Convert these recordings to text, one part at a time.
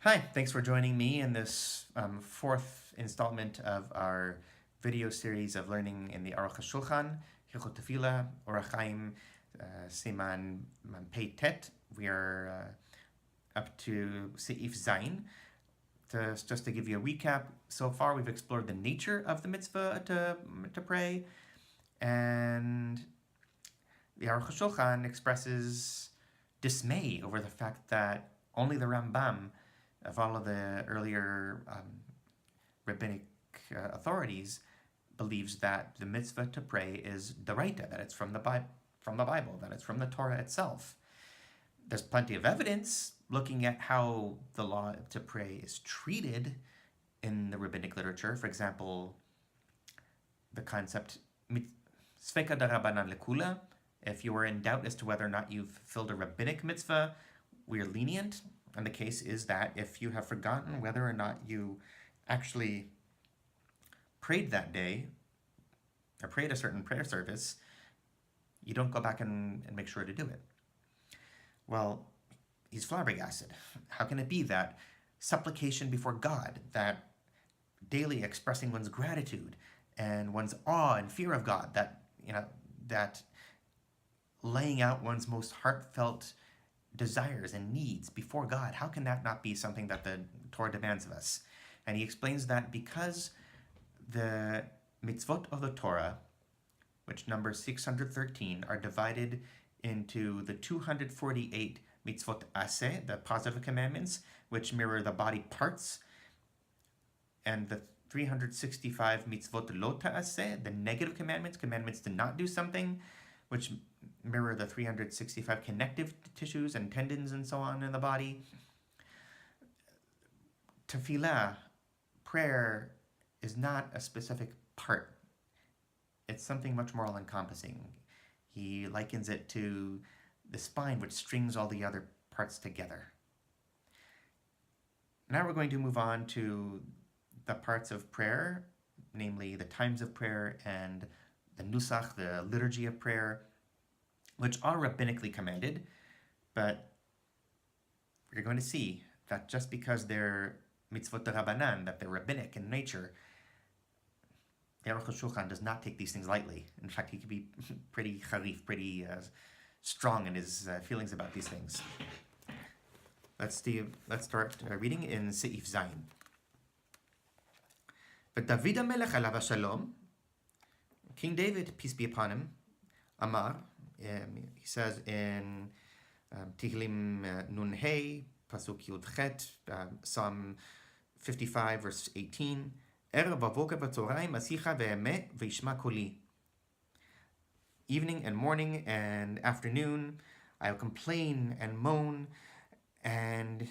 Hi, thanks for joining me in this fourth installment of our video series of learning in the Aruch Hashulchan, Hilchot Tefilah Siman Pei Tet. We are up to Seif Zayin. Just to give you a recap, so far we've explored the nature of the mitzvah to pray, and the Aruch Hashulchan expresses dismay over the fact that only the Rambam of all of the earlier rabbinic authorities believes that the mitzvah to pray is deraita, that it's from the Bible, that it's from the Torah itself. There's plenty of evidence looking at how the law to pray is treated in the rabbinic literature. For example, the concept sveka darabanan lekula. If you are in doubt as to whether or not you've fulfilled a rabbinic mitzvah, we're lenient. And the case is that if you have forgotten whether or not you actually prayed that day, or prayed a certain prayer service, you don't go back and make sure to do it. Well, he's flabbergasted. How can it be that supplication before God, that daily expressing one's gratitude and one's awe and fear of God, that laying out one's most heartfelt desires and needs before God, how can that not be something that the Torah demands of us? And he explains that because the mitzvot of the Torah, which number 613, are divided into the 248 mitzvot aseh, the positive commandments, which mirror the body parts, and the 365 mitzvot lo ta'aseh, the negative commandments, commandments to not do something, which mirror the 365 connective tissues and tendons and so on in the body. Tefillah, prayer, is not a specific part. It's something much more all-encompassing. He likens it to the spine, which strings all the other parts together. Now we're going to move on to the parts of prayer, namely the times of prayer and the nusach, the liturgy of prayer, which are rabbinically commanded, but we're going to see that just because they're mitzvot d'Rabbanan, that they're rabbinic in nature, the Aruch Hashulchan does not take these things lightly. In fact, he can be pretty charif, pretty strong in his feelings about these things. Let's start reading in Seif Zayin. But David HaMelech alav shalom, King David, peace be upon him, Amar, he says in Tehillim Nun Hey, Pasuk Yud Chet, Psalm 55, verse 18, Erev v'avoker v'tzoraim asicha ve'emeh v'yishma koli. Evening and morning and afternoon, I will complain and moan, and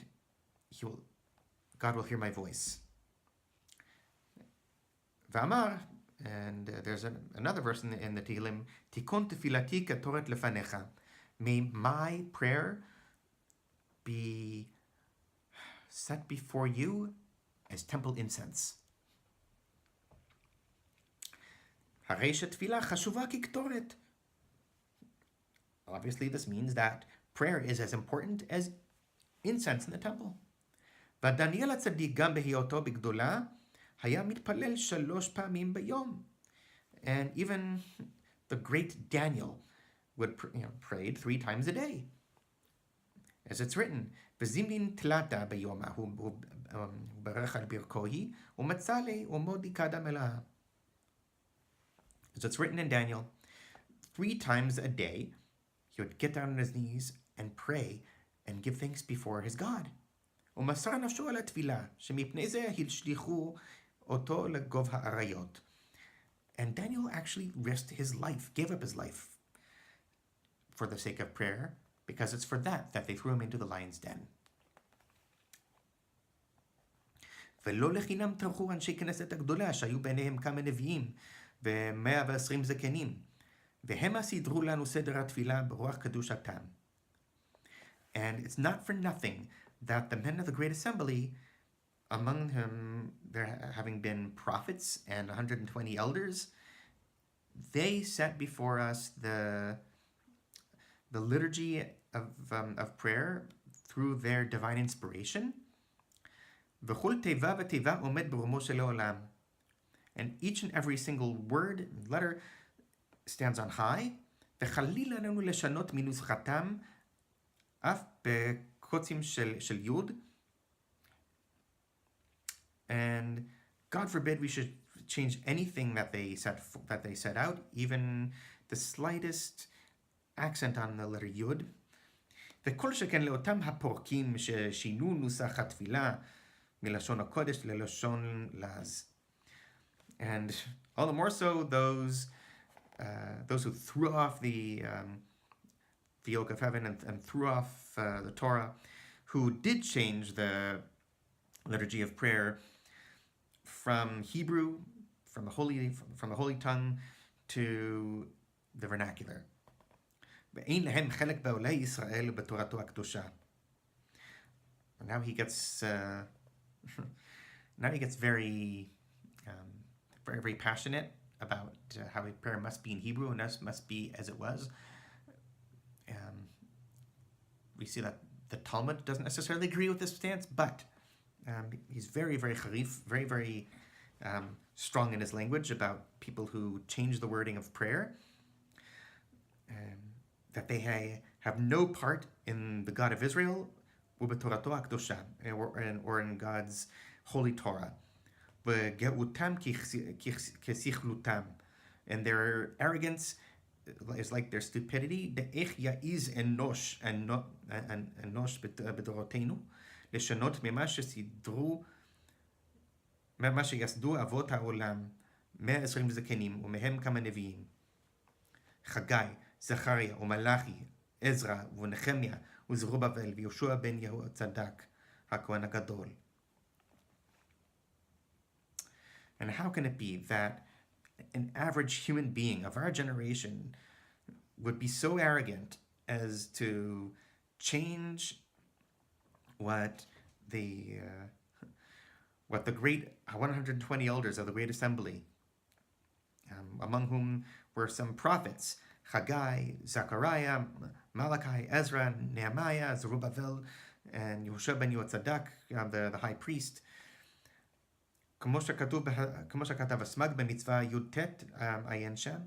God will hear my voice. V'amar, and there's another verse in the Tehillim, Tikon tefilati ketoret lefanecha. May my prayer be set before you as temple incense. Harei shetfilah chashuva kiktoret. Obviously, this means that prayer is as important as incense in the temple. V'Daniel HaTzadik gam behiyoto bigdola היה מתפלל 3 פעמים ביום. And even the great Daniel would prayed 3 times a day. As it's written, וזימנין תלתה ביום ההוא ברך על ברכו היא, ומצא לי ומודי קדם אלה. As it's written in Daniel, 3 times a day, he would get down on his knees and pray and give thanks before his God. ומסר נפשו על התפילה, שמפני זה השליכו אותו לגוב האריות. And Daniel actually risked his life, gave up his life for the sake of prayer, because it's for that they threw him into the lion's den. ולא לחינם טרחו אנשי כנסת הגדולה, שהיו ביניהם כמה נביאים, ו120 זקנים, והמה סידרו לנו סדר התפילה ברוח קדושתם. And it's not for nothing that the men of the Great Assembly, among whom there having been prophets and 120 elders, they set before us the liturgy of prayer through their divine inspiration, וכל תיבה ותיבה עומד ברומו של העולם. And each and every single word, letter, stands on high. וחלילה לנו לשנות מנוסחתם, אף בקוצים של יוד. And God forbid we should change anything that they set out, even the slightest accent on the letter yud. וכל שכן לאותם הפורקים ששינו נוסח התפילה מלשון הקודש ללשון לעז. And all the more so those who threw off the yoke of heaven and threw off the Torah, who did change the liturgy of prayer from Hebrew, from the holy tongue, to the vernacular. ואין להם חלק בעולי ישראל בתורתו הקדושה. Now he gets very very passionate about how prayer must be in Hebrew and must be as it was. We see that the Talmud doesn't necessarily agree with this stance, but he's very, very harif, very, very strong in his language about people who change the wording of prayer, that they have no part in the God of Israel, or in God's holy Torah. And their arrogance is like their stupidity. לשנות ממה שיסדו אבות העולם, 120 זקנים, ומהם כמה נביאים. חגי, זכריה ומלאכי, עזרא ונחמיה, וזרובבל ויהושע בן יהוצדק, הכהן הגדול. And how can it be that an average human being of our generation would be so arrogant as to change what the great 120 elders of the Great Assembly, among whom were some prophets, Haggai, Zechariah, Malachi, Ezra, Nehemiah, Zerubbabel, and Yehoshua ben Yotzadok, the high priest. כמו שכתב הסמ"ג במצווה י"ט עיין שם,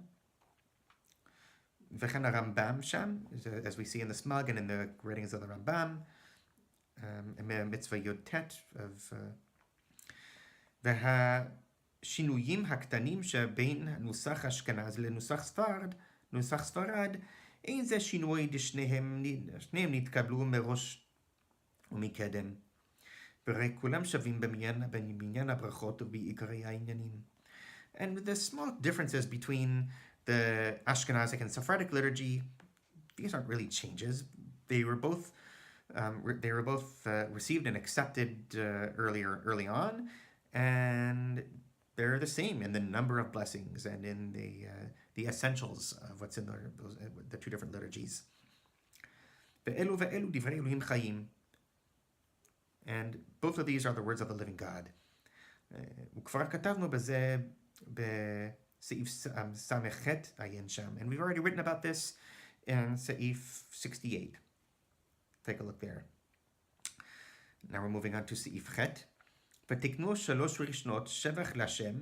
וכן הרמב"ם שם, as we see in the smug and in the writings of the Rambam, מצווה י"ט of והשינויים הקטנים שבין נוסח אשכנז לנוסח ספרד, אין זה שינוי דשניהם נתקבלו מראש ומקדם. והרי כולם שווים במניין הברכות ובעיקרי העניינים. And the small differences between the Ashkenazic and Sephardic liturgy, these aren't really changes. They were both received and accepted early on, and they're the same in the number of blessings and in the essentials of what's in the two different liturgies. ואלו דברי אלוהים חיים. And both of these are the words of the living God. וכבר כתבנו בזה בסעיף ס"ח עיין שם. And we've already written about this in סעיף 68. Take a look there. Now we're moving on to סעיף ח'. ותקנו 3 ראשונות שבח להשם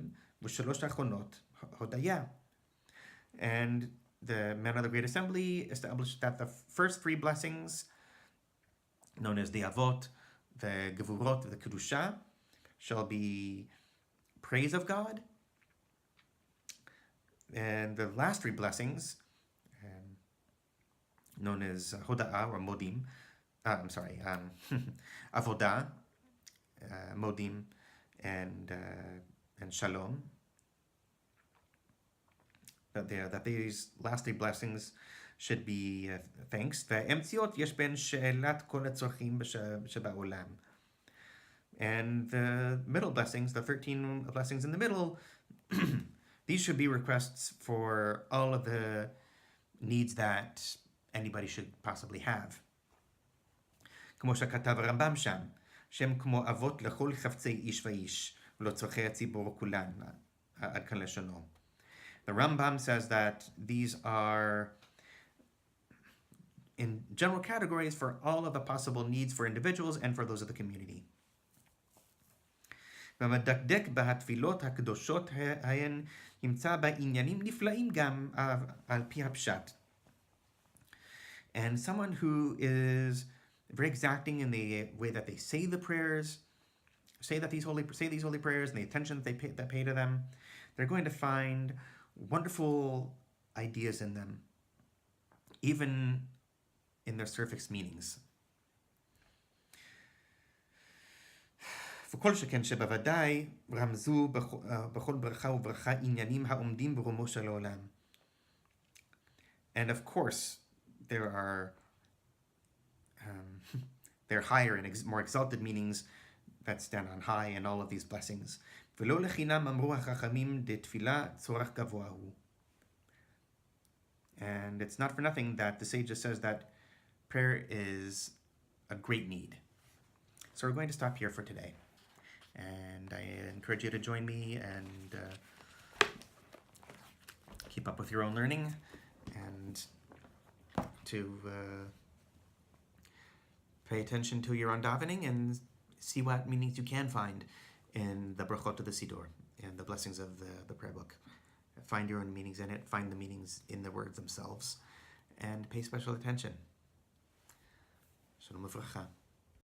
ו3 האחרונות הודיה. And the men of the Great Assembly established that the first 3 blessings, known as the Avot, the Gevurot, the Kedusha, shall be praise of God. And the last 3 blessings, known as Hoda'ah or Modim, Avodah, Modim, and Shalom, that these last 3 blessings should be thanks. והאמציות יש בין שאלת כל הצרכים שבעולם. And the middle blessings, the 13 blessings in the middle, these should be requests for all of the needs that anybody should possibly have. כמו שכתב הרמב"ם שם, שהם כמו אבות לכל חפצי איש ואיש, ולצורכי הציבור כולן, עד כאן לשונו. The Rambam says that these are in general categories for all of the possible needs for individuals and for those of the community. והמדקדק בהתפילות הקדושות ההן ימצא בעניינים נפלאים גם על פי הפשט. And someone who is very exacting in the way that they say the prayers, say these holy prayers, and the attention that they pay to them, they're going to find wonderful ideas in them, even in their surface meanings. וכל שכן שבוודאי רמזו בכל ברכה וברכה עניינים העומדים ברומו של העולם. And of course, there are higher and more exalted meanings that stand on high in all of these blessings. ולא לחינם אמרו החכמים דתפילה צורך גבוה הוא. And it's not for nothing that the sages says that prayer is a great need. So we're going to stop here for today. And I encourage you to join me and keep up with your own learning and to pay attention to your own davening and see what meanings you can find in the brachot of the Siddur and the blessings of the prayer book. Find your own meanings in it, find the meanings in the words themselves, and pay special attention. Shalom uvracha.